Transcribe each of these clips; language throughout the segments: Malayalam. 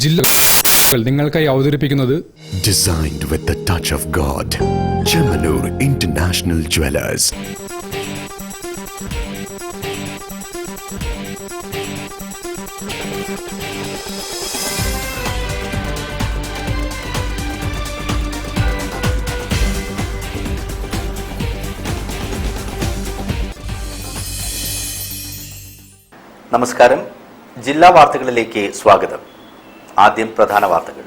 ജില്ലകൾ നിങ്ങൾക്കായി അവതരിപ്പിക്കുന്നത് Designed with the touch of God. Chemanur International Jewelers. നമസ്കാരം. ജില്ലാ വാർത്തകളിലേക്ക് സ്വാഗതം. ആദ്യം പ്രധാന വാർത്തകൾ.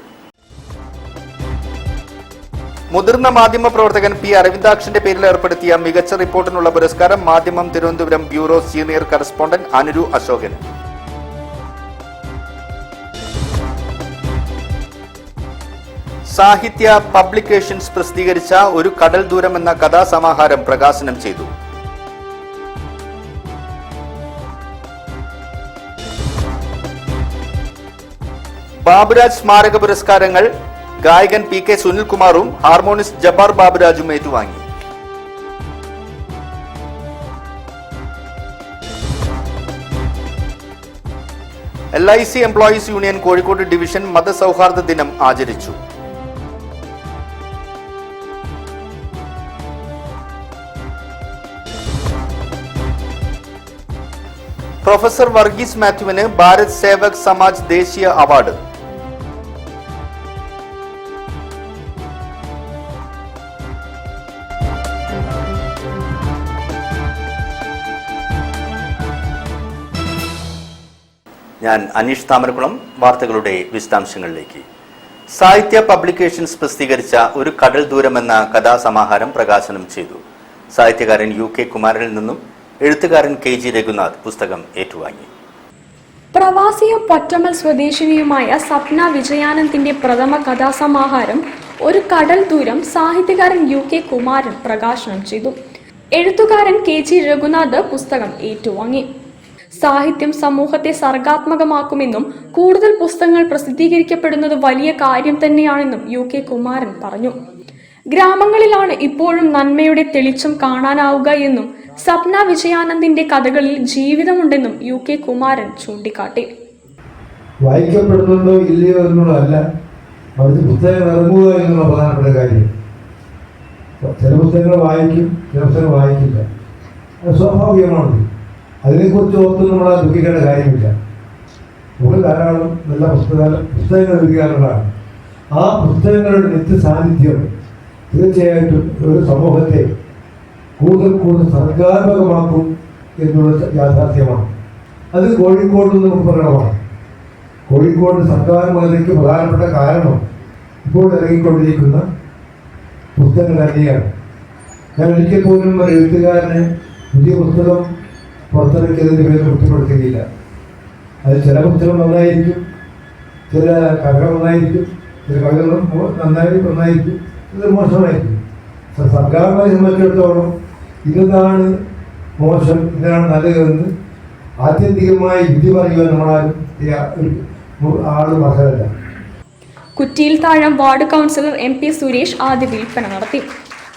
മുതിർന്ന മാധ്യമ പ്രവർത്തകൻ പി അരവിന്ദാക്ഷന്റെ പേരിൽ ഏർപ്പെടുത്തിയ മികച്ച റിപ്പോർട്ടിനുള്ള പുരസ്കാരം മാധ്യമം തിരുവനന്തപുരം ബ്യൂറോ സീനിയർ കറസ്പോണ്ടന്റ് അനുരു അശോകന്. സാഹിത്യ പബ്ലിക്കേഷൻസ് പ്രസിദ്ധീകരിച്ച ഒരു കടൽ ദൂരം എന്ന കഥാസമാഹാരം പ്രകാശനം ചെയ്തു. ബാബുരാജ് സ്മാരക പുരസ്കാരങ്ങൾ ഗായകൻ പി കെ സുനിൽകുമാറും ഹാർമോണിസ്റ്റ് ജബ്ബാർ ബാബുരാജും ഏറ്റുവാങ്ങി. LIC employees union Kozhikode division മതസൗഹാർദ്ദ ദിനം ആചരിച്ചു. പ്രൊഫസർ വർഗീസ് മാത്യുവിന് ഭാരത് സേവക് സമാജ് ദേശീയ അവാർഡ്. ഞാൻ അനീഷ് താമരക്കുളം. വാർത്തകളുടെ വിശദാംശങ്ങളിലേക്ക്. സാഹിത്യ പബ്ലിക്കേഷൻസ് പ്രസിദ്ധീകരിച്ച ഒരു കടൽ ദൂരം എന്ന കഥാസമാഹാരം പ്രകാശനം ചെയ്തു. സാഹിത്യകാരൻ UK കുമാരനിൽ നിന്നും എഴുത്തുകാരൻ KG രഘുനാഥ് പുസ്തകം ഏറ്റുവാങ്ങി. പ്രവാസിയും പൊറ്റമ്മൽ സ്വദേശിനിയുമായ സപ്ന വിജയാനന്ദിന്റെ പ്രഥമ കഥാസമാഹാരം ഒരു കടൽ ദൂരം സാഹിത്യകാരൻ UK കുമാരൻ പ്രകാശനം ചെയ്തു. എഴുത്തുകാരൻ KG രഘുനാഥ് പുസ്തകം ഏറ്റുവാങ്ങി. സാഹിത്യം സമൂഹത്തെ സർഗാത്മകമാക്കുമെന്നും കൂടുതൽ പുസ്തകങ്ങൾ പ്രസിദ്ധീകരിക്കപ്പെടുന്നത് വലിയ കാര്യം തന്നെയാണെന്നും UK കുമാരൻ പറഞ്ഞു. ഗ്രാമങ്ങളിലാണ് ഇപ്പോഴും നന്മയുടെ തെളിച്ചം കാണാനാവുക എന്നും സപ്ന വിജയാനന്ദിന്റെ കഥകളിൽ ജീവിതമുണ്ടെന്നും UK കുമാരൻ ചൂണ്ടിക്കാട്ടി. വായിക്കപ്പെടുന്നുണ്ടോ ഇല്ലയോ എന്നുള്ളതല്ല, മറിച്ച് പുസ്തകം ഇറങ്ങുക എന്നുള്ള പ്രധാനപ്പെട്ട കാര്യം. ചില പുസ്തകങ്ങൾ വായിക്കും, ചില പുസ്തകങ്ങൾ വായിക്കില്ല. അത് സ്വാഭാവികമാണ്. അതിനെക്കുറിച്ച് ഓർത്ത് നമ്മൾ ദുഃഖിക്കേണ്ട കാര്യമില്ല. നമുക്ക് ധാരാളം നല്ല പുസ്തകങ്ങൾ എഴുതിക്കാറുള്ളതാണ്. ആ പുസ്തകങ്ങളുടെ നിത്യസാന്നിധ്യം തീർച്ചയായിട്ടും ഒരു സമൂഹത്തെ കൂടുതൽ സർഗാത്മകമാക്കും എന്നുള്ള യാഥാർത്ഥ്യമാണ്. അത് കോഴിക്കോട് നമുക്ക് പ്രകടമാണ്. കോഴിക്കോട് സർഗാത്മകതയ്ക്ക് പ്രധാനപ്പെട്ട കാരണം ഇപ്പോൾ ഇറങ്ങിക്കൊണ്ടിരിക്കുന്ന പുസ്തകങ്ങൾ തന്നെയാണ്. ഞാൻ ഒരിക്കൽ പോലും ഒരു എഴുത്തുകാരനെ പുതിയ പുസ്തകം പുറത്തിറക്കിയതിൻ്റെ പേര് കുറ്റപ്പെടുത്തുകയില്ല. അത് ചില പുസ്തകങ്ങൾ നന്നായിരിക്കും, ചില കഥകൾ നന്നായിരിക്കും, ചില കവിതകൾ നന്നായിരിക്കും, ഇത് മോശമായിരിക്കും. സർക്കാരിനെ സംബന്ധിച്ചിടത്തോളം ഇതാണ് മോശം, ഇതാണ് നല്ലതെന്ന് ആത്യന്തികമായി വിധി പറയുവാൻ നമ്മളാരും ആള് മസലല്ല. Kuttiyil Thazham ward councillor MP Suresh ആദ്യ വിൽപ്പന നടത്തി.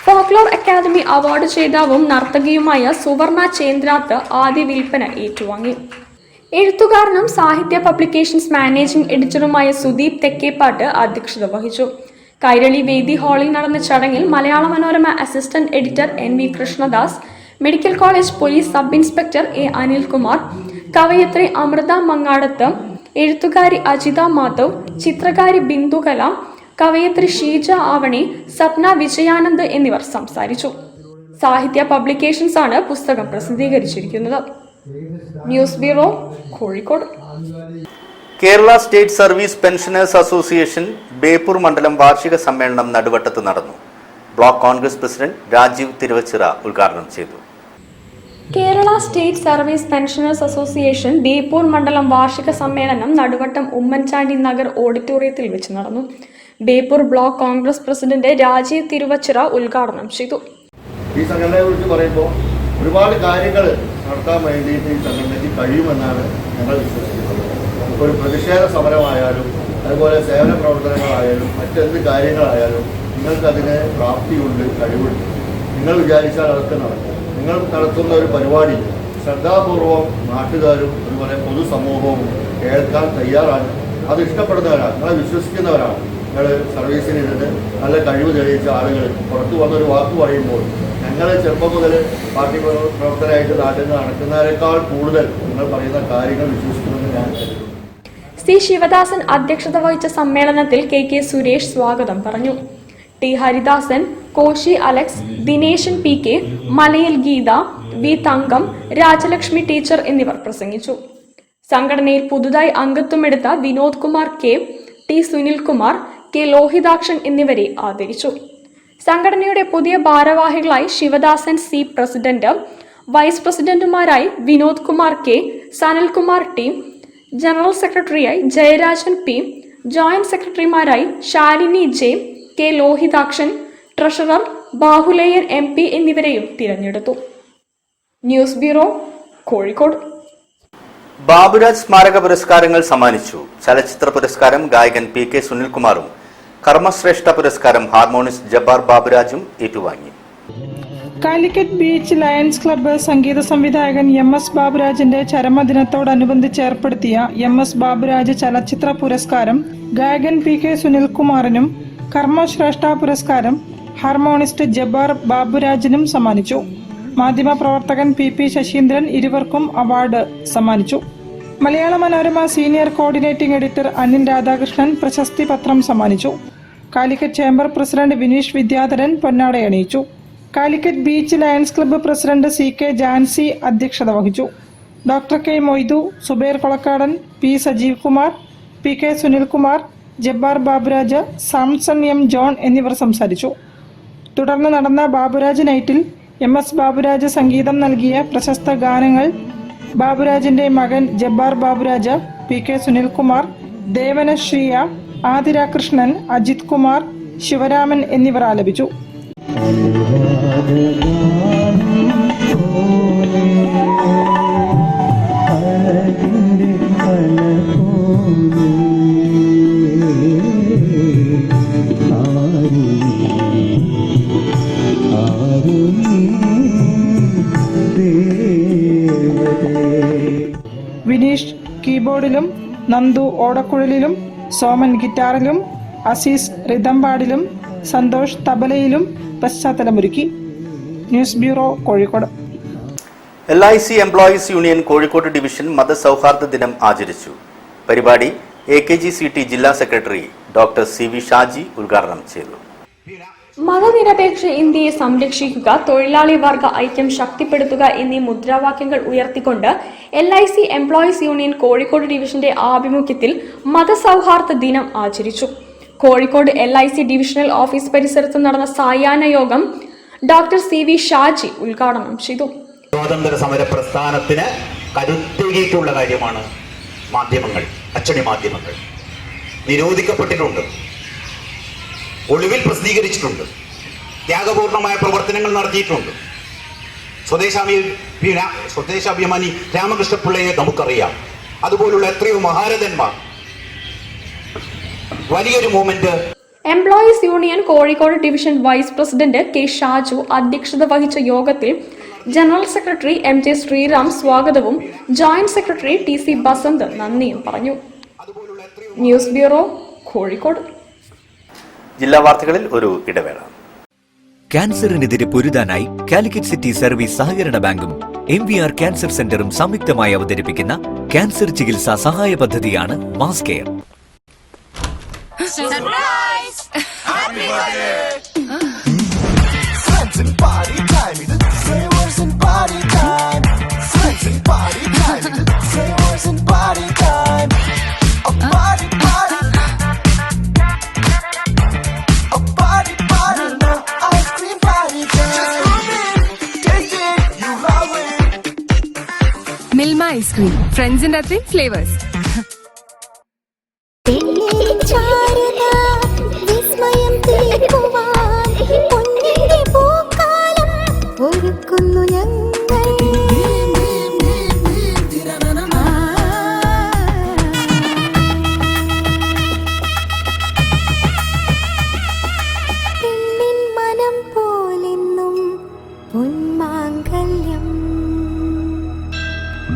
ഫോക്ലോർ അക്കാദമി അവാർഡ് ജേതാവും നർത്തകിയുമായ സുവർണ ചേന്ദ്രാത്ത് ആദ്യ വിൽപ്പന ഏറ്റുവാങ്ങി. എഴുത്തുകാരനും സാഹിത്യ പബ്ലിക്കേഷൻസ് മാനേജിംഗ് എഡിറ്ററുമായ സുദീപ് തെക്കേപ്പാട്ട് അധ്യക്ഷത വഹിച്ചു. കൈരളി വേദി ഹാളിൽ നടന്ന ചടങ്ങിൽ Malayala Manorama assistant editor NV Krishnadas, medical college police sub inspector A Anilkumar, കവയത്രി അമൃത മങ്ങാടത്ത്, എഴുത്തുകാരി അജിത മാധവ്, ചിത്രകാരി ബിന്ദു കലാം, കവയത്രി ഷീജ ആവണി, സപ്ന വിജയാനന്ദ് എന്നിവർ സംസാരിച്ചു. സാഹിത്യ പബ്ലിക്കേഷൻസ് ആണ് പുസ്തകം പ്രസിദ്ധീകരിച്ചിരിക്കുന്നത്. News bureau, Kozhikode. Kerala state service pensioners association Beypore മണ്ഡലം വാർഷിക സമ്മേളനം നടുവട്ടത്ത് നടന്നു. ബ്ലോക്ക് കോൺഗ്രസ് പ്രസിഡന്റ് രാജീവ് തിരുവച്ചിറ ഉദ്ഘാടനം ചെയ്തു. Kerala state service pensioners association Beypore മണ്ഡലം വാർഷിക സമ്മേളനം നടുവട്ടം ഉമ്മൻചാണ്ടി നഗർ ഓഡിറ്റോറിയത്തിൽ വെച്ച് നടന്നു. ബേപ്പൂർ ബ്ലോക്ക് കോൺഗ്രസ് പ്രസിഡന്റ് രാജീവ് തിരുവച്ചിറ ഉദ്ഘാടനം ചെയ്തു. ഈ സംഘടനയെ കുറിച്ച് പറയുമ്പോൾ ഒരുപാട് കാര്യങ്ങൾ നടത്താൻ വേണ്ടിയിട്ട് ഈ സംഘടനയ്ക്ക് കഴിയുമെന്നാണ് ഞങ്ങൾ വിശ്വസിക്കുന്നത്. ഒരു പ്രതിഷേധ സമരമായാലും അതുപോലെ സേവന പ്രവർത്തനങ്ങളായാലും മറ്റെന്ത് കാര്യങ്ങളായാലും നിങ്ങൾക്കതിന് പ്രാപ്തിയുണ്ട്, കഴിവുണ്ട്. നിങ്ങൾ വിചാരിച്ചാൽ അതൊക്കെ നടക്കും. നിങ്ങൾ നടത്തുന്ന ഒരു പരിപാടി ശ്രദ്ധാപൂർവം നാട്ടുകാരും അതുപോലെ പൊതുസമൂഹവും കേൾക്കാൻ തയ്യാറാണ്. അത് ഇഷ്ടപ്പെടുന്നവരാണ്, നിങ്ങളെ വിശ്വസിക്കുന്നവരാണ്. നിങ്ങൾ സർവീസിന് ഇരുന്ന് നല്ല കഴിവ് തെളിയിച്ച ആളുകൾ പുറത്തു വന്നൊരു വാക്ക് പറയുമ്പോൾ ഞങ്ങൾ ചെറുപ്പം മുതൽ പാർട്ടി പ്രവർത്തകരായിട്ട് നാട്ടിൽ നിന്ന് നടക്കുന്നതിനേക്കാൾ കൂടുതൽ നിങ്ങൾ പറയുന്ന കാര്യങ്ങൾ വിശ്വസിക്കുമെന്ന് ഞാൻ കരുതുന്നു. സി ശിവദാസൻ അധ്യക്ഷത വഹിച്ച സമ്മേളനത്തിൽ കെ സുരേഷ് സ്വാഗതം പറഞ്ഞു. T Haridasan, Koshy Alex, Dineshan PK, Malayil Geetha, V Thankam, Rajalakshmi teacher എന്നിവർ പ്രസംഗിച്ചു. സംഘടനയിൽ പുതുതായി അംഗത്വമെടുത്ത Vinod Kumar K, T Sunilkumar, K Lohithakshan എന്നിവരെ ആദരിച്ചു. സംഘടനയുടെ പുതിയ ഭാരവാഹികളായി ശിവദാസൻ C പ്രസിഡന്റ്, വൈസ് പ്രസിഡന്റുമാരായി Vinod Kumar K, Sanalkumar T, general സെക്രട്ടറിയായി ജയരാജൻ P, ജോയിന്റ് സെക്രട്ടറിമാരായി Shalini J, K Lohithakshan, treasurer Bahuleyan MP എന്നിവരെയും തിരഞ്ഞെടുത്തു. News bureau, Kozhikode. ബാബുരാജ് സ്മാരക പുരസ്കാരങ്ങൾ സമ്മാനിച്ചു. ചലച്ചിത്ര പുരസ്കാരം ഗായകൻ PK സുനിൽകുമാറും കർമ്മശ്രേഷ്ഠ പുരസ്കാരം ഹാർമോണിസ്റ്റ് ജബ്ബാർ ബാബുരാജും ഏറ്റുവാങ്ങി. കാലിക്കറ്റ് ബീച്ച് ലയൺസ് ക്ലബ്ബ് സംഗീത സംവിധായകൻ MS ബാബുരാജിന്റെ ചരമദിനത്തോടനുബന്ധിച്ച് ഏർപ്പെടുത്തിയ MS ബാബുരാജ് ചലച്ചിത്ര പുരസ്കാരം ഗായകൻ PK സുനിൽകുമാറിനും കർമ്മശ്രേഷ്ഠ പുരസ്കാരം ഹാർമോണിസ്റ്റ് ജബ്ബാർ ബാബുരാജിനും സമ്മാനിച്ചു. മാധ്യമപ്രവർത്തകൻ PP ശശീന്ദ്രൻ ഇരുവർക്കും അവാർഡ് സമ്മാനിച്ചു. Malayala Manorama senior coordinating editor Anil Radhakrishnan പ്രശസ്തി പത്രം സമ്മാനിച്ചു. കാലിക്കറ്റ് ചേംബർ പ്രസിഡന്റ് വിനീഷ് വിദ്യാധരൻ പൊന്നാടയണിയിച്ചു. Calicut beach lions club president CK Jancy അധ്യക്ഷത വഹിച്ചു. Doctor K Moidu, Zubair Kolakkadan, P Sajeev Kumar, PK Sunilkumar, Jabbar Baburaj, Samson M John എന്നിവർ സംസാരിച്ചു. തുടർന്ന് നടന്ന ബാബുരാജ് നൈറ്റിൽ MS ബാബുരാജ് സംഗീതം നൽകിയ പ്രശസ്ത ഗാനങ്ങൾ ബാബുരാജിന്റെ മകൻ ജബ്ബാർ ബാബുരാജ്, PK സുനിൽകുമാർ, ദേവനശ്രീയ, ആതിരാകൃഷ്ണൻ, അജിത് കുമാർ, ശിവരാമൻ എന്നിവർ ആലപിച്ചു. വിനീഷ് കീബോർഡിലും, നന്ദു ഓടക്കുഴലിലും, സോമൻ ഗിറ്റാറിലും, അസീസ് റിതംപാടിലും, സന്തോഷ് തബലയിലും പശ്ചാത്തലമൊരുക്കി. News bureau, Kozhikode. LIC employees union Kozhikode division മതസൗഹാർദ്ദ ദിനം ആചരിച്ചു. പരിപാടി AKGCT ജില്ലാ സെക്രട്ടറി ഡോക്ടർ CV ഷാജി ഉദ്ഘാടനം ചെയ്തു. മതനിരപേക്ഷ ഇന്ത്യയെ സംരക്ഷിക്കുക, തൊഴിലാളി വർഗ ഐക്യം ശക്തിപ്പെടുത്തുക എന്നീ മുദ്രാവാക്യങ്ങൾ ഉയർത്തിക്കൊണ്ട് LIC എംപ്ലോയീസ് യൂണിയൻ കോഴിക്കോട് ഡിവിഷന്റെ ആഭിമുഖ്യത്തിൽ മതസൗഹാർദ്ദ ദിനം ആചരിച്ചു. കോഴിക്കോട് LIC ഡിവിഷണൽ ഓഫീസ് പരിസരത്ത് നടന്ന സായാഹ്ന യോഗം ഡോക്ടർ CV ഷാജി ഉദ്ഘാടനം ചെയ്തു. സ്വാതന്ത്ര്യ സമര പ്രസ്ഥാനത്തിന് കരുത്തേകിയിട്ടുള്ള കാര്യമാണ് മാധ്യമങ്ങൾ, അച്ചടി മാധ്യമങ്ങൾ. നിരോധിക്കപ്പെട്ടിട്ടുണ്ട്, ഒളിവിൽ പ്രസിദ്ധീകരിച്ചിട്ടുണ്ട്, ത്യാഗപൂർണമായ പ്രവർത്തനങ്ങൾ നടത്തിയിട്ടുണ്ട്. സ്വദേശാഭിമാനി രാമകൃഷ്ണപിള്ളയെ നമുക്കറിയാം. അതുപോലുള്ള എത്രയോ മഹാരഥന്മാർ. വലിയൊരു movement. Employees union Kozhikode division vice president K Shaju അധ്യക്ഷത വഹിച്ച യോഗത്തിൽ ജനറൽ സെക്രട്ടറി MJ ശ്രീറാം സ്വാഗതവും ജോയിന്റ് സെക്രട്ടറി TC ബസന്ത് നന്ദിയും പറഞ്ഞു. News bureau, Kozhikode. ജില്ലാ വാർത്തകളിൽ ഒരു ഇടവേള. ക്യാൻസറിനെതിരെ പൊരുതാനായി കാലിക്കറ്റ് സിറ്റി സർവീസ് സഹകരണ ബാങ്കും MVR ക്യാൻസർ സെന്ററും സംയുക്തമായി അവതരിപ്പിക്കുന്ന ക്യാൻസർ ചികിത്സാ സഹായ പദ്ധതിയാണ് mass care. Milma ice cream, friends in that flavors.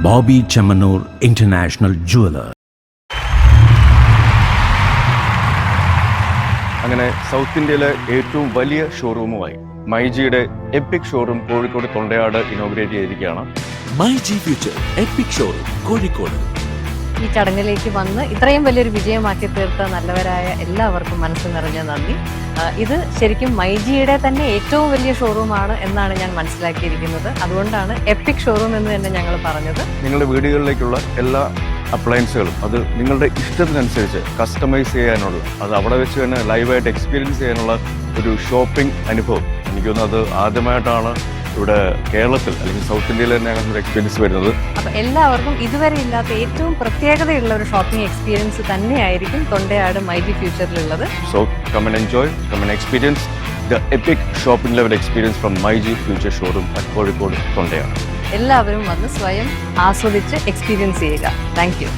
Bobby Chemanur International Jeweler. അങ്ങനെ സൗത്ത് ഇന്ത്യയിലെ ഏറ്റവും വലിയ ഷോറൂമുമായി മൈജിയുടെ epic showroom Kozhikode Thondayad inaugurate ചെയ്തിരിക്കുകയാണ്. MyG future epic showroom Kozhikode. ഈ ചടങ്ങിലേക്ക് വന്ന് ഇത്രയും വലിയൊരു വിജയമാക്കി തീർത്ത നല്ലവരായ എല്ലാവർക്കും മനസ്സ് നിറഞ്ഞ നന്ദി. ഇത് ശരിക്കും മൈജിയുടെ തന്നെ ഏറ്റവും വലിയ ഷോറൂമാണ് എന്നാണ് ഞാൻ മനസ്സിലാക്കിയിരിക്കുന്നത്. അതുകൊണ്ടാണ് എപ്പിക് ഷോറൂം എന്ന് തന്നെ ഞങ്ങൾ പറഞ്ഞത്. നിങ്ങളുടെ വീടുകളിലേക്കുള്ള എല്ലാ അപ്ലയൻസുകളും അത് നിങ്ങളുടെ ഇഷ്ടത്തിനനുസരിച്ച് കസ്റ്റമൈസ് ചെയ്യാനുള്ള, അത് അവിടെ വെച്ച് തന്നെ ലൈവായിട്ട് എക്സ്പീരിയൻസ് ചെയ്യാനുള്ള ഒരു ഷോപ്പിംഗ് അനുഭവം എനിക്ക് തോന്നുന്നു അത് ആദ്യമായിട്ടാണ് ഇവിടെ കേരളത്തിൽ അല്ലെങ്കിൽ സൗത്ത് ഇന്ത്യയിൽ തന്നെ അങ്ങനെ ഒരു എക്സ്പീരിയൻസ് വരുന്നത്. അപ്പോൾ എല്ലാവർക്കും ഇതുവരെ ഇല്ലാത്ത ഏറ്റവും പ്രത്യേകതയുള്ള ഒരു ഷോപ്പിംഗ് എക്സ്പീരിയൻസ് തന്നെയായിരിക്കും തൊണ്ടയാട് മൈജി ഫ്യൂച്ചറിലുള്ളത്. So come and enjoy, come and experience the epic shopping level experience from myG future showroom at Kozhikode Thondayad. എല്ലാവരും വന്ന് സ്വയം ആസ്വദിച്ച് എക്സ്പീരിയൻസ് ചെയ്യുക. Thank you.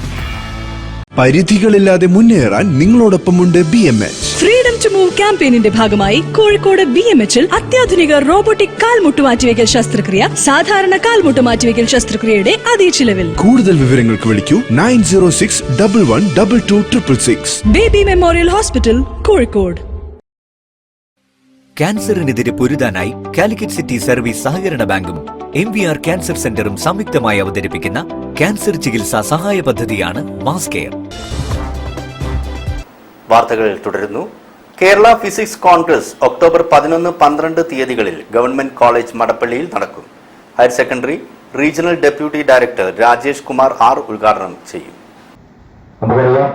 പരിധികളില്ലാതെ മുന്നേറാൻ നിങ്ങളോടൊപ്പമുണ്ട് BMH. ഫ്രീഡം ടു മൂവ് ക്യാമ്പയിനിന്റെ ഭാഗമായി കോഴിക്കോട് BMHൽ അത്യാധുനിക റോബോട്ടിക് കാൽമുട്ട് മാറ്റിവെക്കൽ ശസ്ത്രക്രിയ, സാധാരണ കാൽമുട്ട് മാറ്റിവെക്കൽ ശസ്ത്രക്രിയയുടെ അതേ ചിലവിൽ. കൂടുതൽ വിവരങ്ങൾക്ക് വിളിക്കൂ 9061112266. Baby memorial hospital, Kozhikode. ക്യാൻസറിനെതിരെ പൊരുതാനായി കാലിക്കറ്റ് സിറ്റി സർവീസ് സഹകരണ ബാങ്കും MVR ക്യാൻസർ സെന്ററും സംയുക്തമായി അവതരിപ്പിക്കുന്ന ക്യാൻസർ ചികിത്സാ സഹായ പദ്ധതിയാണ് മാസ് കെയർ. വാർത്തകൾ തുടരുന്നു. കേരള ഫിസിക്സ് കോൺഗ്രസ് ഒക്ടോബർ 11-12 തീയതികളിൽ ഗവൺമെന്റ് കോളേജ് മടപ്പള്ളിയിൽ നടക്കും. Higher secondary regional deputy director Rajesh Kumar R ഉദ്ഘാടനം ചെയ്യും. നമുക്കറിയാം,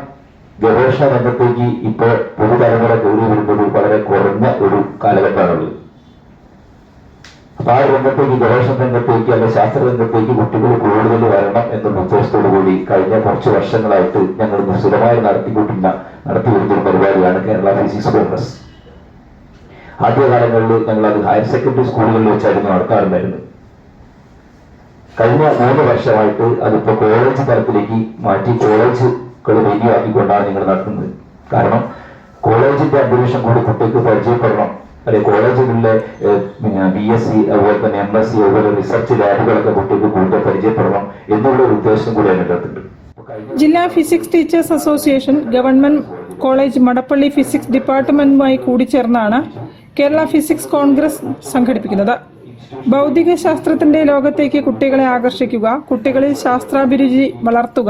ഗവേഷണ രംഗത്തേക്ക് ഇപ്പോൾ പുതുതലമുറ കയറി വരുന്നത് വളരെ കുറഞ്ഞ ഒരു കാലഘട്ടമാണുള്ളത്. അപ്പൊ ആ രംഗത്തേക്ക്, ഗവേഷണ രംഗത്തേക്ക് അല്ലെങ്കിൽ ശാസ്ത്ര രംഗത്തേക്ക് കുട്ടികൾ കൂടുതൽ വരണം എന്നുള്ള ഉദ്ദേശത്തോടു കൂടി കഴിഞ്ഞ കുറച്ച് വർഷങ്ങളായിട്ട് ഞങ്ങൾ സ്ഥിരമായി നടത്തിവരുന്ന ഒരു പരിപാടിയാണ് കേരള ഫിസിക്സ് കോൺഗ്രസ്. ആദ്യകാലങ്ങളിൽ ഞങ്ങൾ അത് ഹയർ സെക്കൻഡറി സ്കൂളുകളിൽ വെച്ചായിരുന്നു നടത്താറുണ്ടായിരുന്നത്. കഴിഞ്ഞ 3 വർഷമായിട്ട് അതിപ്പോ കോളേജ് തലത്തിലേക്ക് മാറ്റി കോളേജുകൾ വേദിയാക്കിക്കൊണ്ടാണ് നിങ്ങൾ നടത്തുന്നത്. കാരണം കോളേജിന്റെ അന്തരീക്ഷം കൂടി കുട്ടിക്ക് പരിചയപ്പെടണം. അല്ലെ, കോളേജുകളിലെ BSc അതുപോലെ തന്നെ MSc അതുപോലെ റിസർച്ച് ലാബുകളൊക്കെ കുട്ടിക്ക് കൂടുതൽ പരിചയപ്പെടണം എന്നുള്ള ഒരു ഉദ്ദേശം കൂടി അതിനകത്തുണ്ട്. ജില്ലാ physics teachers association government college Madappally physics ഡിപ്പാർട്ട്മെന്റുമായി കൂടിച്ചേർന്നാണ് കേരള ഫിസിക്സ് കോൺഗ്രസ് സംഘടിപ്പിക്കുന്നത്. ഭൗതിക ശാസ്ത്രത്തിന്റെ ലോകത്തേക്ക് കുട്ടികളെ ആകർഷിക്കുക, കുട്ടികളിൽ ശാസ്ത്രാഭിരുചി വളർത്തുക,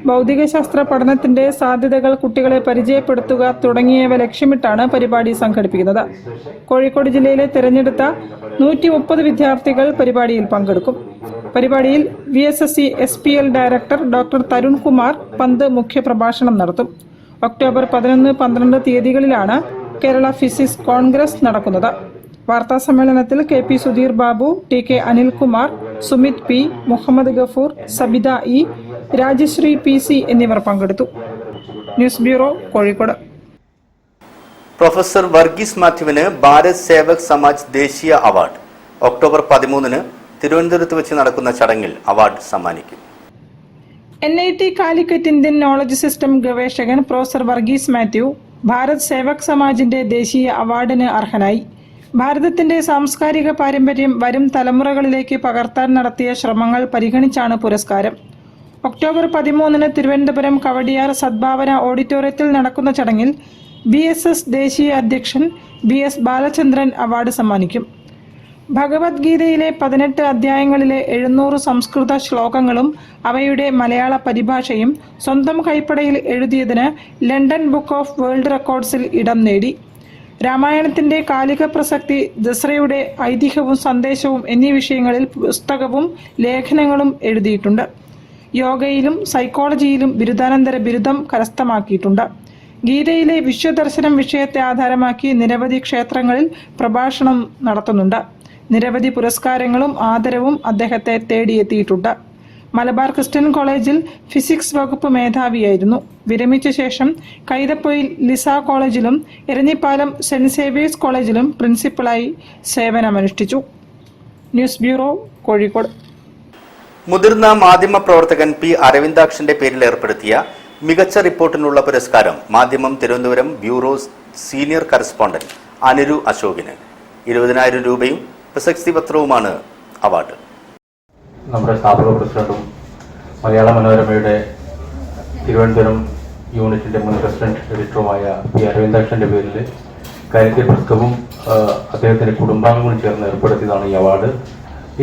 ഭൗതിക ശാസ്ത്ര പഠനത്തിന്റെ സാധ്യതകൾ കുട്ടികളെ പരിചയപ്പെടുത്തുക തുടങ്ങിയവ ലക്ഷ്യമിട്ടാണ് പരിപാടി സംഘടിപ്പിക്കുന്നത്. കോഴിക്കോട് ജില്ലയിലെ തിരഞ്ഞെടുത്ത 130 വിദ്യാർത്ഥികൾ പരിപാടിയിൽ പങ്കെടുക്കും. പരിപാടിയിൽ VSSC SPL director doctor Tarun Kumar പന്ത് മുഖ്യപ്രഭാഷണം നടത്തും. ഒക്ടോബർ 11-12 തീയതികളിലാണ് കേരള ഫിസിക്സ് കോൺഗ്രസ് നടക്കുന്നത്. വാർത്താ സമ്മേളനത്തിൽ KP Sudheer Babu, TK Anilkumar, Sumit P, Muhammad Gafoor, Sabitha E, Rajashree PC എന്നിവർ പങ്കെടുത്തു. News bureau, Kozhikode. Professor Varghese മാത്യുവിന് ഭാരത് സേവക് സമാജ് ദേശീയ അവാർഡ് ഒക്ടോബർ 13-ന് തിരുവനന്തപുരത്ത് വെച്ച് നടക്കുന്ന ചടങ്ങിൽ അവാർഡ് സമ്മാനിക്കും. NIT Calicut Indian knowledge system ഗവേഷകൻ പ്രൊഫസർ വർഗീസ് മാത്യു ഭാരത് സേവക് സമാജിന്റെ ദേശീയ അവാർഡിന് അർഹനായി. ഭാരതത്തിന്റെ സാംസ്കാരിക പാരമ്പര്യം വരും തലമുറകളിലേക്ക് പകർത്താൻ നടത്തിയ ശ്രമങ്ങൾ പരിഗണിച്ചാണ് പുരസ്കാരം. ഒക്ടോബർ 13-ന് തിരുവനന്തപുരം കവടിയാർ സദ്ഭാവന ഓഡിറ്റോറിയത്തിൽ നടക്കുന്ന ചടങ്ങിൽ BSS ദേശീയ അധ്യക്ഷൻ BS ബാലചന്ദ്രൻ അവാർഡ് സമ്മാനിക്കും. ഭഗവത്ഗീതയിലെ 18 അധ്യായങ്ങളിലെ 700 സംസ്കൃത ശ്ലോകങ്ങളും അവയുടെ മലയാള പരിഭാഷയും സ്വന്തം കൈപ്പടയിൽ എഴുതിയതിന് ലണ്ടൻ ബുക്ക് ഓഫ് വേൾഡ് റെക്കോർഡ്സിൽ ഇടം നേടി. രാമായണത്തിന്റെ കാലിക പ്രസക്തി, ദസറയുടെ ഐതിഹ്യവും സന്ദേശവും എന്നീ വിഷയങ്ങളിൽ പുസ്തകവും ലേഖനങ്ങളും എഴുതിയിട്ടുണ്ട്. യോഗയിലും സൈക്കോളജിയിലും ബിരുദാനന്തര ബിരുദം കരസ്ഥമാക്കിയിട്ടുണ്ട്. ഗീതയിലെ വിശ്വദർശനം വിഷയത്തെ ആധാരമാക്കി നിരവധി ക്ഷേത്രങ്ങളിൽ പ്രഭാഷണം നടത്തുന്നുണ്ട്. നിരവധി പുരസ്കാരങ്ങളും ആദരവും അദ്ദേഹത്തെ തേടിയെത്തിയിട്ടുണ്ട്. മലബാർ ക്രിസ്ത്യൻ കോളേജിൽ ഫിസിക്സ് വകുപ്പ് മേധാവിയായിരുന്നു. വിരമിച്ച ശേഷം കൈതപ്പൊയിൽ ലിസ കോളേജിലും എരഞ്ഞിപ്പാലം സെന്റ് സേവിയേഴ്സ് കോളേജിലും പ്രിൻസിപ്പലായി സേവനമനുഷ്ഠിച്ചു. News bureau, Kozhikode. മുതിർന്ന മാധ്യമ പ്രവർത്തകൻ P അരവിന്ദാക്ഷന്റെ പേരിൽ ഏർപ്പെടുത്തിയ മികച്ച റിപ്പോർട്ടിനുള്ള പുരസ്കാരം മാധ്യമം Thiruvananthapuram bureau senior correspondent Aniru അശോകിന്. 20,000 രൂപയും പ്രശസ്തി പത്രവുമാണ് അവാർഡ്. നമ്മുടെ സ്ഥാപക പ്രസിഡന്റും മലയാള മനോരമയുടെ തിരുവനന്തപുരം യൂണിറ്റിൻ്റെ മുൻ പ്രസിഡന്റ് എഡിറ്ററുമായ പി അരവിന്ദാക്ഷൻ്റെ പേരിൽ കാലിക്കറ്റ് പ്രസ് ക്ലബ്ബും അദ്ദേഹത്തിൻ്റെ കുടുംബാംഗങ്ങളും ചേർന്ന് ഏർപ്പെടുത്തിയതാണ് ഈ അവാർഡ്.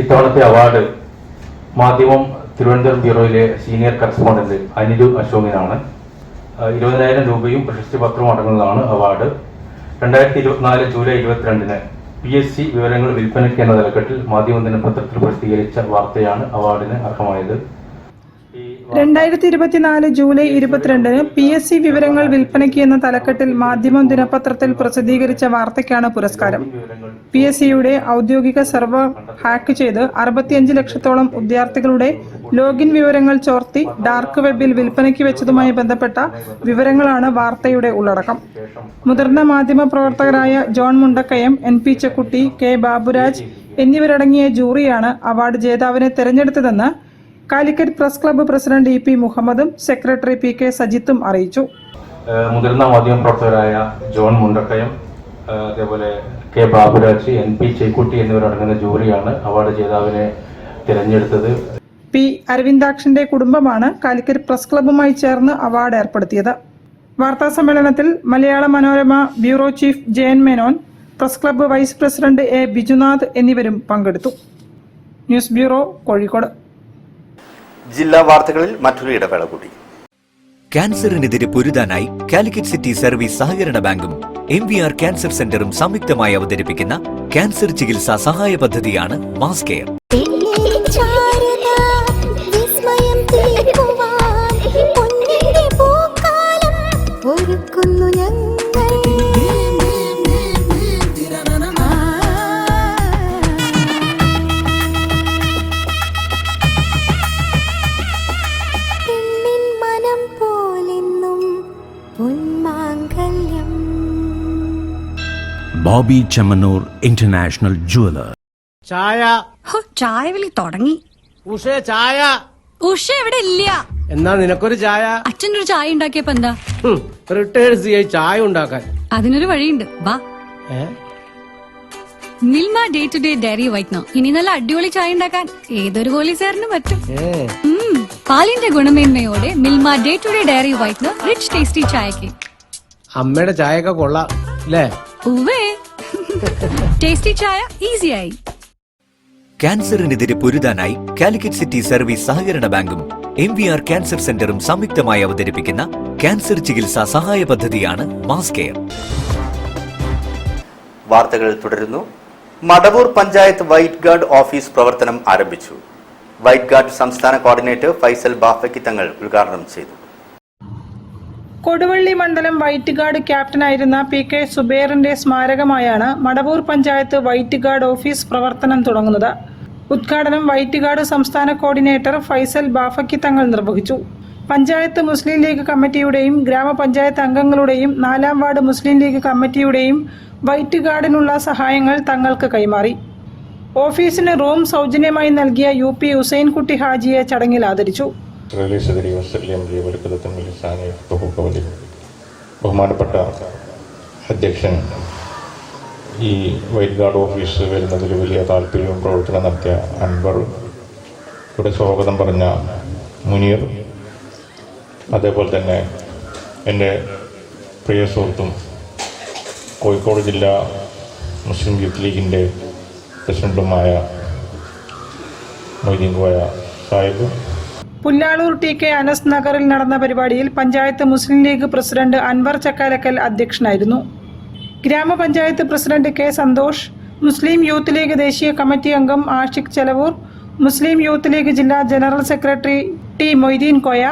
ഇത്തവണത്തെ അവാർഡ് മാധ്യമം തിരുവനന്തപുരം ബ്യൂറോയിലെ സീനിയർ കറസ്പോണ്ടന്റ് അനിരു അശോകിനാണ്. 20,000 രൂപയും പ്രശസ്തി പത്രവും അടങ്ങുന്നതാണ് അവാർഡ്. 2024 ജൂലൈ 22-ന് PSC വിവരങ്ങൾ വിൽപ്പനയ്ക്ക് എന്ന തലക്കെട്ടിൽ മാധ്യമ ദിനപത്രത്തിൽ പ്രസിദ്ധീകരിച്ച വാർത്തയാണ് അവാർഡിന് അർഹമായത്. 2024 ജൂലൈ 22-ന് PSC വിവരങ്ങൾ വിൽപ്പനയ്ക്ക് എന്ന തലക്കെട്ടിൽ മാധ്യമം ദിനപത്രത്തിൽ പ്രസിദ്ധീകരിച്ച വാർത്തയ്ക്കാണ് പുരസ്കാരം. PSCയുടെ ഔദ്യോഗിക സെർവർ ഹാക്ക് ചെയ്ത് 65 ലക്ഷത്തോളം വിദ്യാർത്ഥികളുടെ ലോഗിൻ വിവരങ്ങൾ ചോർത്തി ഡാർക്ക് വെബിൽ വിൽപ്പനയ്ക്ക് വെച്ചതുമായി ബന്ധപ്പെട്ട വിവരങ്ങളാണ് വാർത്തയുടെ ഉള്ളടക്കം. മുതിർന്ന മാധ്യമ പ്രവർത്തകരായ ജോൺ മുണ്ടക്കയം, NP ചെക്കുട്ടി, K ബാബുരാജ് എന്നിവരടങ്ങിയ ജൂറിയാണ് അവാർഡ് ജേതാവിനെ തെരഞ്ഞെടുത്തതെന്ന് Calicut press club president EP മുഹമ്മദും സെക്രട്ടറി PK സജിത്തും അറിയിച്ചു. മുതിർന്ന മാധ്യമ പ്രവർത്തകരായ ജോൺ മുണ്ടക്കയം, അതേപോലെ K ബാബുരാജ്, NP ചെക്കുട്ടി എന്നിവരടങ്ങുന്ന ജൂറിയാണ് അവാർഡ് ജേതാവിനെ തിരഞ്ഞെടുത്തത്. P അരവിന്ദാക്ഷന്റെ കുടുംബമാണ് കാലിക്കറ്റ് പ്രസ് ക്ലബ്ബുമായി ചേർന്ന് അവാർഡ് ഏർപ്പെടുത്തിയത്. വാർത്താ സമ്മേളനത്തിൽ Malayala Manorama bureau chief Jayan Menon, press club vice president A Bijunath എന്നിവരും പങ്കെടുത്തു. News bureau, Kozhikode. ജില്ലാ വാർത്തകളിൽ മറ്റൊരു ഇടവേള കൂടി. ക്യാൻസറിനെതിരെ പൊരുതാനായി കാലിക്കറ്റ് സിറ്റി സർവീസ് സഹകരണ ബാങ്കും MVR ക്യാൻസർ സെന്ററും സംയുക്തമായി അവതരിപ്പിക്കുന്ന ക്യാൻസർ ചികിത്സാ സഹായ പദ്ധതിയാണ് mass care. Bobby Chamanur International Jeweler. ചായ വിളി തുടങ്ങി. ഉഷ എവിടെ ഇല്ല. എന്നാ നിനക്കൊരു ചായ. അച്ഛനൊരു ചായ ഉണ്ടാക്കിയപ്പോ എന്താ? റിട്ടയേർഡ് CI ചായ ഉണ്ടാക്കാൻ. അതിനൊരു വഴിയുണ്ട്, വാ. Milma day to day dairy whitener. ഇനി നല്ല അടിപൊളി ചായ ഉണ്ടാക്കാൻ ഏതൊരു പോലീസുകാരനും പറ്റും. പാലിന്റെ ഗുണമേന്മയോടെ Milma day to day dairy whitener rich tasty ചായക്ക്. അമ്മയുടെ ചായയൊക്കെ കൊള്ളാം അല്ലേ? ടേസ്റ്റി ചായ ഈസിയായി. ക്യാൻസറിനെതിരെ പൊരുതാനായി കാലിക്കറ്റ് സിറ്റി സർവീസ് സഹകരണ ബാങ്കും MVR ക്യാൻസർ സെന്ററും സംയുക്തമായി അവതരിപ്പിക്കുന്ന ക്യാൻസർ ചികിത്സാ സഹായ പദ്ധതിയാണ് മാസ് കെയർ. വാർത്തകൾ തുടരുന്നു. Madavoor panchayat white guard office പ്രവർത്തനം ആരംഭിച്ചു. വൈറ്റ് ഗാർഡ് സംസ്ഥാന കോർഡിനേറ്റർ ഫൈസൽ ബാഫക്കി തങ്ങൾ ഉദ്ഘാടനം ചെയ്തു. കൊടുവള്ളി മണ്ഡലം വൈറ്റ് ഗാർഡ് ക്യാപ്റ്റനായിരുന്ന PK സുബേറിന്റെ സ്മാരകമായാണ് Madavoor panchayat white guard office പ്രവർത്തനം തുടങ്ങുന്നത്. ഉദ്ഘാടനം വൈറ്റ് ഗാർഡ് സംസ്ഥാന കോർഡിനേറ്റർ ഫൈസൽ ബാഫക്കി തങ്ങൾ നിർവഹിച്ചു. പഞ്ചായത്ത് മുസ്ലിം ലീഗ് കമ്മിറ്റിയുടെയും ഗ്രാമപഞ്ചായത്ത് അംഗങ്ങളുടെയും 4ാം വാർഡ് മുസ്ലിം ലീഗ് കമ്മിറ്റിയുടെയും വൈറ്റ് ഗാർഡിനുള്ള സഹായങ്ങൾ തങ്ങൾക്ക് കൈമാറി. ഓഫീസിന് റൂം സൗജന്യമായി നൽകിയ UP ഹുസൈൻകുട്ടി ഹാജിയെ ചടങ്ങിൽ ആദരിച്ചു. ബഹുമാനപ്പെട്ട അധ്യക്ഷൻ, ഈ വൈറ്റ് ഗാർഡ് ഓഫീസ് വരുന്നതിൽ വലിയ താല്പര്യവും പ്രവർത്തനം നടത്തിയ അൻവർ, ഇവിടെ സ്വാഗതം പറഞ്ഞ മുനീർ, അതേപോലെ തന്നെ എൻ്റെ പ്രിയ സുഹൃത്തും കോഴിക്കോട് ജില്ലാ മുസ്ലിം യൂത്ത് ലീഗിൻ്റെ പ്രസിഡന്റുമായ മൊയ്തീൻ കോയ സാഹിബ്. പുല്ലാളൂർ TK അനസ് നഗറിൽ നടന്ന പരിപാടിയിൽ പഞ്ചായത്ത് മുസ്ലിം ലീഗ് പ്രസിഡന്റ് അൻവർ ചക്കാലക്കൽ അധ്യക്ഷനായിരുന്നു. ഗ്രാമപഞ്ചായത്ത് president K Santhosh, Muslim youth League ദേശീയ കമ്മിറ്റി അംഗം ആഷിഖ് ചെലവൂർ, മുസ്ലിം യൂത്ത് ലീഗ് ജില്ലാ general secretary T Moideen Koya,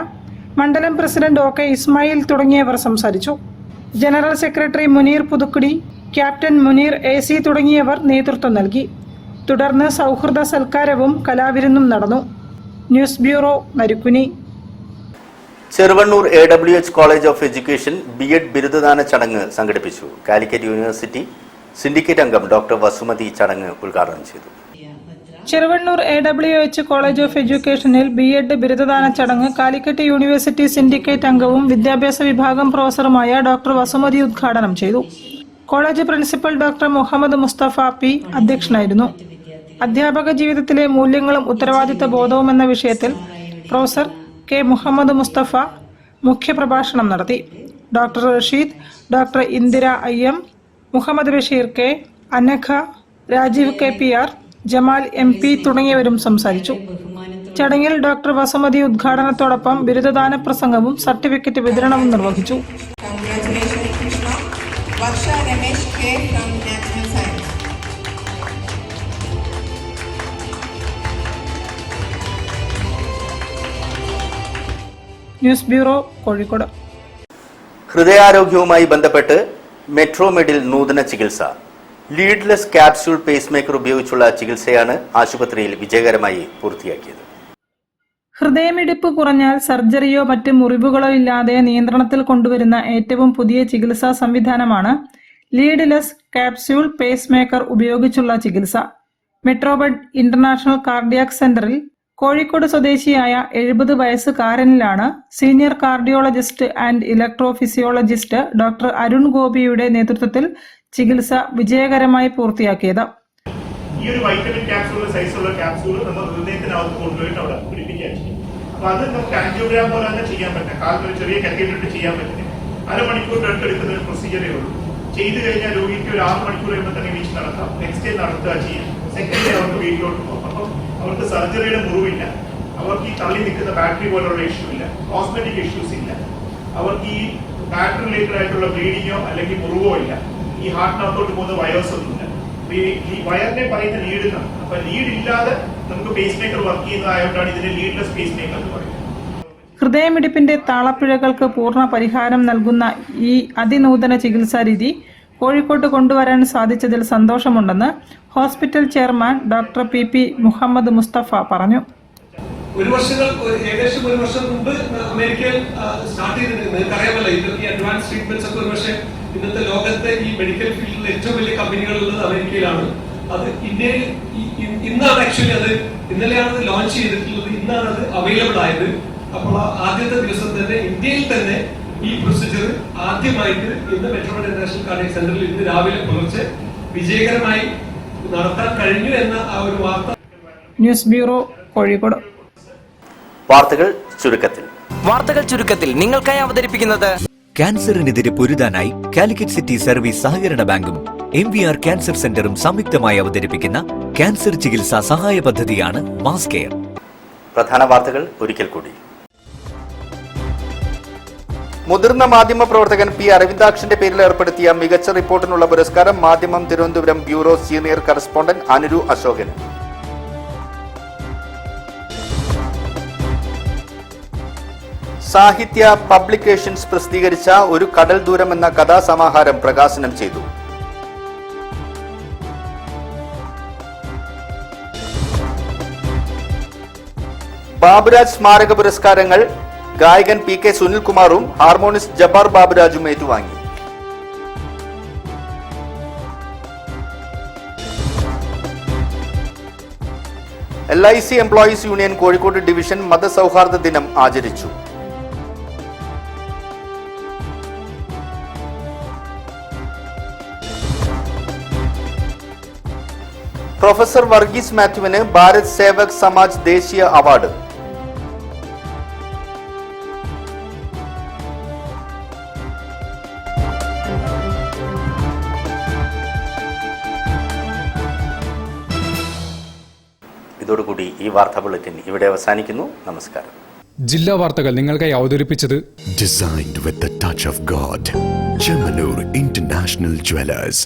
മണ്ഡലം പ്രസിഡന്റ് OK ഇസ്മായിൽ തുടങ്ങിയവർ സംസാരിച്ചു. General secretary Muneer Puthukkudi, captain Muneer AC തുടങ്ങിയവർ നേതൃത്വം നൽകി. തുടർന്ന് സൗഹൃദ സൽക്കാരവും കലാവിരുന്നും നടന്നു. News bureau, Narikkuni. Cheruvannur AWH college of education B.Ed ബിരുദദാന ചടങ്ങ് സംഘടിപ്പിച്ചു. കാലിക്കറ്റ് യൂണിവേഴ്സിറ്റി സിൻഡിക്കേറ്റ് അംഗം ഡോക്ടർ വസുമതി ചടങ്ങ് ഉദ്ഘാടനം ചെയ്തു. ചെറുവണ്ണൂർ AWH കോളേജ് ഓഫ് എഡ്യൂക്കേഷനിൽ B.Ed ബിരുദദാന ചടങ്ങ് കാലിക്കറ്റ് യൂണിവേഴ്സിറ്റി സിൻഡിക്കേറ്റ് അംഗവും വിദ്യാഭ്യാസ വിഭാഗം പ്രൊഫസറുമായ ഡോക്ടർ വസുമതി ഉദ്ഘാടനം ചെയ്തു. College principal doctor Muhammad Mustafa P അധ്യക്ഷനായിരുന്നു. അധ്യാപക ജീവിതത്തിലെ മൂല്യങ്ങളും ഉത്തരവാദിത്ത ബോധവും എന്ന വിഷയത്തിൽ പ്രൊഫസർ K മുഹമ്മദ് മുസ്തഫ, മുഖ്യപ്രഭാഷണം നടത്തി. Doctor Rasheed, doctor Indira IM, Muhammad Basheer K, Anagha, Rajeev KPR, Jamal MP തുടങ്ങിയവരും സംസാരിച്ചു. ചടങ്ങിൽ ഡോക്ടർ വസുമതി ഉദ്ഘാടനത്തോടൊപ്പം ബിരുദദാന പ്രസംഗവും സർട്ടിഫിക്കറ്റ് വിതരണവും നിർവഹിച്ചു. News bureau, Kozhikode. ഹൃദയാരോഗ്യവുമായി ബന്ധപ്പെട്ട് മെട്രോമെഡിൽ നൂതന ചികിത്സ. ലീഡ്ലെസ് ക്യാപ്സ്യൂൾ പേസ് മേക്കർ ഉപയോഗിച്ചുള്ള ചികിത്സയാണ് ആശുപത്രിയിൽ വിജയകരമായി പൂർത്തിയാക്കിയത്. ഹൃദയമിടിപ്പ് കുറഞ്ഞാൽ സർജറിയോ മറ്റ് മുറിവുകളോ ഇല്ലാതെ നിയന്ത്രണത്തിൽ കൊണ്ടുവരുന്ന ഏറ്റവും പുതിയ ചികിത്സാ സംവിധാനമാണ് ലീഡ്ലെസ് ക്യാപ്സ്യൂൾ പേസ് മേക്കർ ഉപയോഗിച്ചുള്ള ചികിത്സ. മെട്രോമെഡ് ഇന്റർനാഷണൽ കാർഡിയാക് സെന്ററിൽ കോഴിക്കോട് സ്വദേശിയായ 70 വയസ്സുകാരനിലാണ് senior cardiologist and electrophysiologist doctor Arun ഗോപിയുടെ നേതൃത്വത്തിൽ ചികിത്സ വിജയകരമായി പൂർത്തിയാക്കിയത്. ഈ ഒരു വൈറ്റമിൻ ക്യാപ്സ്യൂൾ സൈസുള്ള ക്യാപ്സ്യൂൾ നമ്മൾ ഹൃദയത്തിനകത്ത് കൊണ്ടുപോയിട്ട് അവിടെ പിടിപ്പിക്കാൻ ചെയ്യും. അപ്പൊ അത് നമുക്ക് ആൻജിയോഗ്രാം പോലെ തന്നെ ചെയ്യാൻ പറ്റും. കാലിൽ ഒരു ചെറിയ കത്തീഡ്രൽ ചെയ്യാൻ പറ്റും. അരമണിക്കൂർ എടുക്കുന്ന ഒരു പ്രൊസീജിയറേ ഉള്ളൂ. ചെയ്തു കഴിഞ്ഞാൽ രോഗിക്ക് ഒരു 6 മണിക്കൂർ കഴിയുമ്പോൾ തന്നെ വീഴ്ച നടത്താം. നെക്സ്റ്റ് ഡേ നടത്തുക ചെയ്യാം. സെക്കൻഡ് ഡേ അവർക്ക് വീട്ടിലോട്ട് പോകും. അപ്പം അവർക്ക് സർജറിയുടെ മുറിവില്ല, അവർക്ക് ഈ തള്ളി നിൽക്കുന്ന ബാറ്ററി പോലുള്ള ഇഷ്യൂ ഇല്ല, കോസ്മെറ്റിക് ഇഷ്യൂസ് ഇല്ല, അവർക്ക് ഈ ബാറ്ററി റിലേറ്റഡ് ആയിട്ടുള്ള ബ്ലീഡിങ്ങോ അല്ലെങ്കിൽ മുറിവോ ഇല്ല, ഈ ഹാർട്ടിനകത്തോട്ട് പോകുന്ന വയേഴ്സ് ഒന്നുമില്ല. ഈ വയറിനെ പറയുന്ന ലീഡ് എന്നാണ്. അപ്പൊ ലീഡ് ഇല്ലാതെ നമുക്ക് പേസ് മേക്കർ വർക്ക് ചെയ്യുന്നതായതുകൊണ്ടാണ് ഇതിനെ ലീഡ്ലെസ് പേസ് മേക്കർ എന്ന് പറയുന്നത്. ഹൃദയമിടിപ്പിന്റെ താളപ്പിഴകൾക്ക് പൂർണ്ണ പരിഹാരം നൽകുന്ന ഈ അതിനൂതന ചികിത്സാ രീതി കോഴിക്കോട്ട് കൊണ്ടുവരാൻ സാധിച്ചതിൽ സന്തോഷമുണ്ടെന്ന് hospital chairman doctor PP Muhammad Mustafa പറഞ്ഞു. ഏകദേശം ഒരു വർഷം മുമ്പ് അമേരിക്കയിൽ സ്റ്റാർട്ട് ചെയ്തിട്ടുണ്ട്. നിങ്ങൾക്കറിയാമല്ലോ, ഇതൊക്കെ അഡ്വാൻസ് ട്രീറ്റ്മെന്റ്സ് ഒക്കെ ഒരുപക്ഷെ ഇന്നത്തെ ലോകത്തെ ഈ മെഡിക്കൽ ഫീൽഡിൽ ഏറ്റവും വലിയ കമ്പനികൾ ഉള്ളത് അമേരിക്കയിലാണ്. അത് ഇന്ത്യയിൽ ഇന്നാണ് ആക്ച്വലി അത് ഇന്നലെയാണ് ലോഞ്ച് ചെയ്തിട്ടുള്ളത്. ഇന്നാണ് അത് അവൈലബിൾ ആയത്. അപ്പോൾ ആദ്യത്തെ ദിവസം തന്നെ ഇന്ത്യയിൽ തന്നെ ഈ പ്രൊസീജിയർ ആദ്യമായിട്ട് ഇന്ന് മെട്രോമെഡ് ഇന്റർനാഷണൽ കാർഡിയാക് സെന്ററിൽ ഇന്ന് രാവിലെ പുലർച്ചെ വിജയകരമായി നടത്താൻ കഴിഞ്ഞു എന്ന ആ ഒരു വാർത്ത. News bureau, Kozhikode. വാർത്തകൾ ചുരുക്കത്തിൽ നിങ്ങൾക്കായി അവതരിപ്പിക്കുന്നത് ക്യാൻസറിനെതിരെ പൊരുതാനായി കാലിക്കറ്റ് സിറ്റി സർവീസ് സഹകരണ ബാങ്കും MVR ക്യാൻസർ സെന്ററും സംയുക്തമായി അവതരിപ്പിക്കുന്ന ക്യാൻസർ ചികിത്സാ സഹായ പദ്ധതിയാണ് മാസ് കെയർ. പ്രധാന വാർത്തകൾ ഒരിക്കൽ കൂടി. മുതിർന്ന മാധ്യമ പ്രവർത്തകൻ P. അരവിന്ദാക്ഷന്റെ പേരിൽ ഏർപ്പെടുത്തിയ മികച്ച റിപ്പോർട്ടിനുള്ള പുരസ്കാരം മാധ്യമം തിരുവനന്തപുരം ബ്യൂറോ സീനിയർ കറസ്പോണ്ടന്റ് അനുരു അശോകന്. സാഹിത്യ പബ്ലിക്കേഷൻസ് പ്രസിദ്ധീകരിച്ച ഒരു കടൽ ദൂരം എന്ന കഥാസമാഹാരം പ്രകാശനം ചെയ്തു. ബാബുരാജ് സ്മാരക പുരസ്കാരങ്ങൾ ഗായകൻ PK സുനിൽകുമാറും ഹാർമോണിസ്റ്റ് ജബ്ബാർ ബാബുരാജും ഏറ്റുവാങ്ങി. LIC employees union Kozhikode division മതസൗഹാർദ്ദ ദിനം ആചരിച്ചു. പ്രൊഫസർ വർഗീസ് മാത്യുവിന് ഭാരത് സേവക് സമാജ് ദേശീയ അവാർഡ്. ഇതോടുകൂടി ഈ വാർത്താ ബുള്ളറ്റിൻ ഇവിടെ അവസാനിക്കുന്നു. നമസ്കാരം. ജില്ലാ വാർത്തകൾ നിങ്ങൾക്കായി അവതരിപ്പിച്ചത് Designed with the touch of God. Chemanur International Jewelers.